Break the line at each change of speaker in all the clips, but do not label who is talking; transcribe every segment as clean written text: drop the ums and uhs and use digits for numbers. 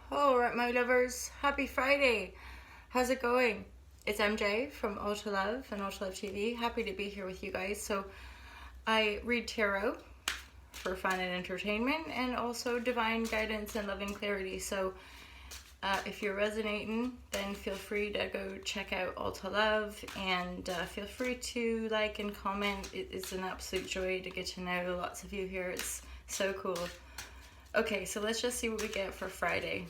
All right, my lovers. Happy Friday. How's it going? It's MJ from Ultra Love and Ultra Love TV. Happy to be here with you guys. So, I read tarot for fun and entertainment, and also divine guidance and loving clarity. So, if you're resonating, then feel free to go check out Ultra Love, and feel free to like and comment. It's an absolute joy to get to know lots of you here. It's so cool. Okay, so let's just see what we get for Friday.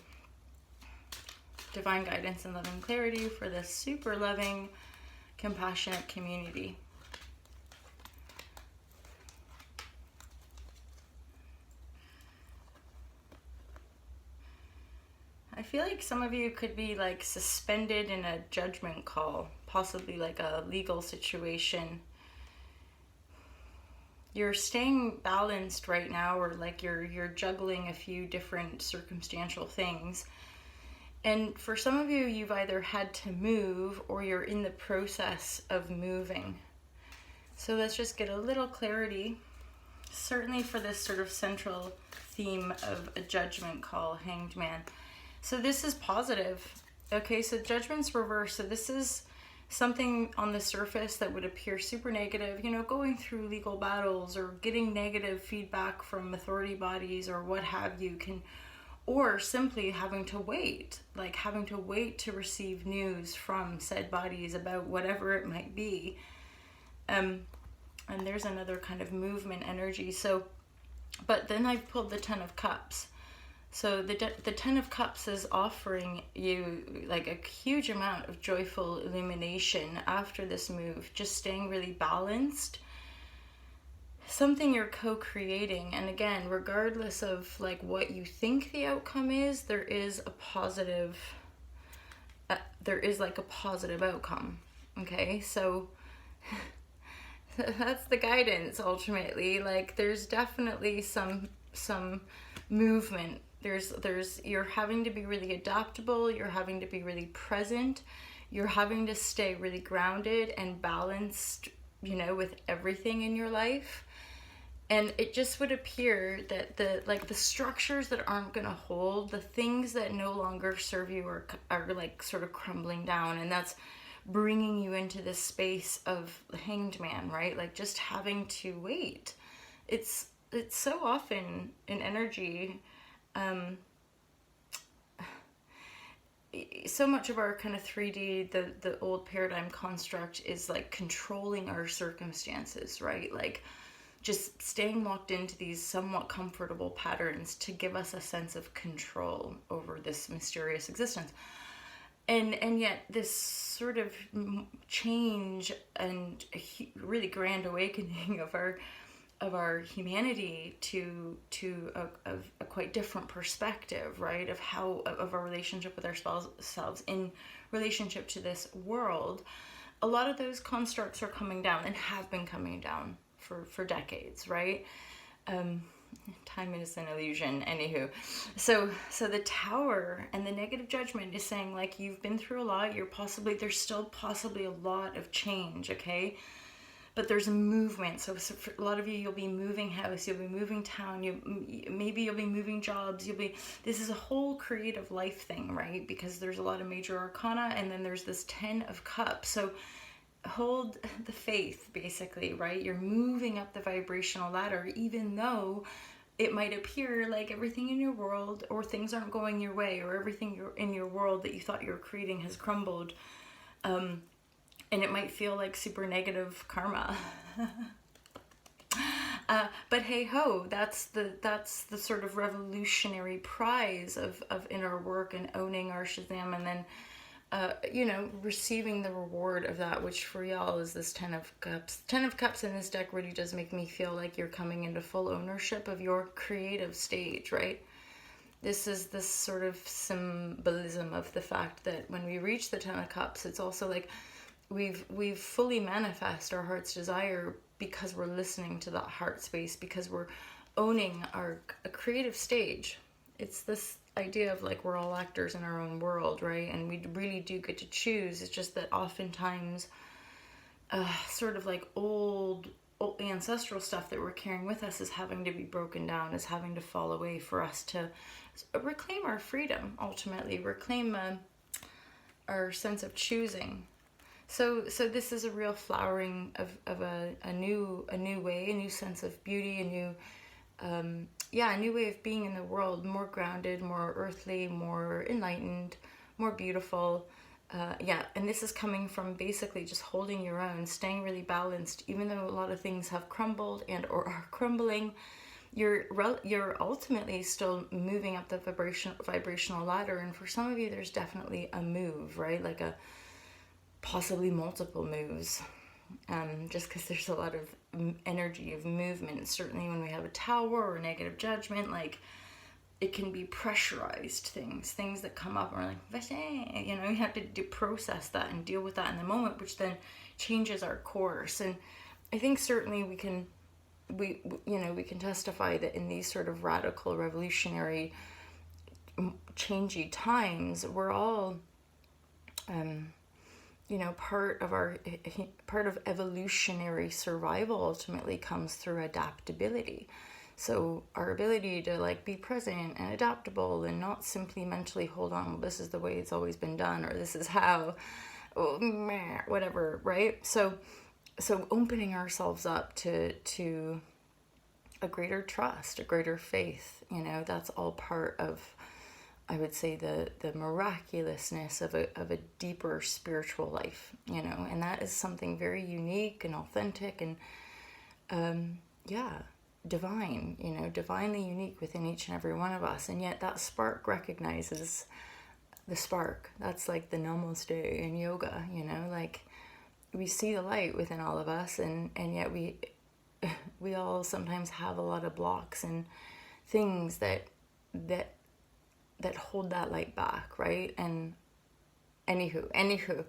Divine guidance and loving clarity for this super loving, compassionate community. I feel like some of you could be like suspended in a judgment call, possibly like a legal situation. You're staying balanced right now, or like you're juggling a few different circumstantial things. And for some of you, you've either had to move or you're in the process of moving. So let's just get a little clarity, certainly for this sort of central theme of a judgment call, Hanged Man. So this is positive. Okay, so judgment's reversed. So this is something on the surface that would appear super negative, going through legal battles or getting negative feedback from authority bodies or what have you, or simply having to wait to receive news from said bodies about whatever it might be. And there's another kind of movement energy. So, but then I've pulled the Ten of Cups. So the Ten of Cups is offering you like a huge amount of joyful illumination after this move, just staying really balanced. Something you're co-creating, and again, regardless of like what you think the outcome is, there is a positive outcome. Okay, so that's the guidance ultimately. Like there's definitely some movement. You're having to be really adaptable, you're having to be really present, you're having to stay really grounded and balanced, with everything in your life. And it just would appear that the structures that aren't going to hold, the things that no longer serve you are like sort of crumbling down. And that's bringing you into this space of the Hanged Man, right? Like just having to wait. It's so often in energy, so much of our kind of 3D, the old paradigm construct is like controlling our circumstances, right? Like just staying locked into these somewhat comfortable patterns to give us a sense of control over this mysterious existence. And yet this sort of change and really grand awakening of our humanity to a quite different perspective, right? Of our relationship with ourselves in relationship to this world. A lot of those constructs are coming down and have been coming down for decades, right? Time is an illusion, anywho. So the Tower and the negative judgment is saying like you've been through a lot. There's still possibly a lot of change, okay? But there's a movement. So for a lot of you, you'll be moving house, you'll be moving town, maybe you'll be moving jobs, this is a whole creative life thing, right? Because there's a lot of major arcana, and then there's this 10 of Cups. So hold the faith, basically, right? You're moving up the vibrational ladder, even though it might appear like everything in your world, or things aren't going your way, or everything in your world that you thought you were creating has crumbled. And it might feel like super negative karma. But hey ho, that's the sort of revolutionary prize of inner work and owning our Shazam, and then receiving the reward of that, which for y'all is this 10 of Cups. 10 of Cups in this deck really does make me feel like you're coming into full ownership of your creative stage, right? This is this sort of symbolism of the fact that when we reach the 10 of Cups, it's also like we've fully manifest our heart's desire because we're listening to that heart space, because we're owning our creative stage. It's this idea of like we're all actors in our own world, right? And we really do get to choose. It's just that oftentimes sort of like old ancestral stuff that we're carrying with us is having to be broken down, is having to fall away for us to reclaim our freedom, ultimately reclaim our sense of choosing. So this is a real flowering of a new way, a new sense of beauty, a new a new way of being in the world, more grounded, more earthly, more enlightened, more beautiful. And this is coming from basically just holding your own, staying really balanced, even though a lot of things have crumbled and or are crumbling. You're ultimately still moving up the vibrational ladder, and for some of you, there's definitely a move, right? Like a possibly multiple moves, just because there's a lot of energy of movement. Certainly, when we have a tower or negative judgment, like, it can be pressurized things that come up and we're like, you know, we have to process that and deal with that in the moment, which then changes our course. And I think certainly we can testify that in these sort of radical, revolutionary, changey times, we're all part of evolutionary survival ultimately comes through adaptability. So our ability to like be present and adaptable and not simply mentally hold on, well, this is the way it's always been done, or this is how, whatever, right? So opening ourselves up to a greater trust, a greater faith, that's all part of, I would say, the miraculousness of a deeper spiritual life, and that is something very unique and authentic and divine, divinely unique within each and every one of us. And yet that spark recognizes the spark. That's like the namaste in yoga, like we see the light within all of us, and yet we all sometimes have a lot of blocks and things that hold that light back, right? And anywho,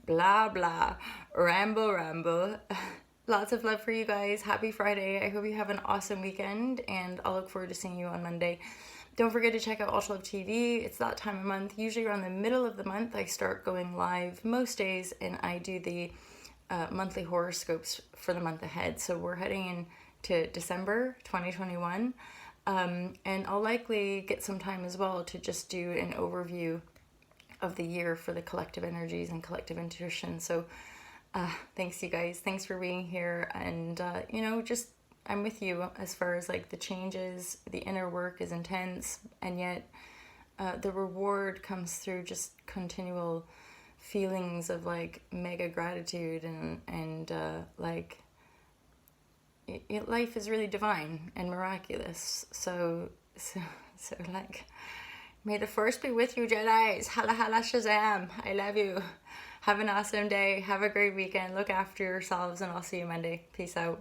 blah blah, ramble. Lots of love for you guys. Happy Friday. I hope you have an awesome weekend, and I'll look forward to seeing you on Monday. Don't forget to check out Ultra Love TV. It's that time of month. Usually around the middle of the month, I start going live most days, and I do the monthly horoscopes for the month ahead. So we're heading into December 2021, and I'll likely get some time as well to just do an overview of the year for the collective energies and collective intuition. So thanks, you guys. Thanks for being here. And, just I'm with you as far as like the changes. The inner work is intense, and yet the reward comes through just continual feelings of like mega gratitude and life is really divine and miraculous. So like, may the force be with you, Jedis. Hala hala Shazam. I love you. Have an awesome day. Have a great weekend. Look after yourselves, and I'll see you Monday. Peace out.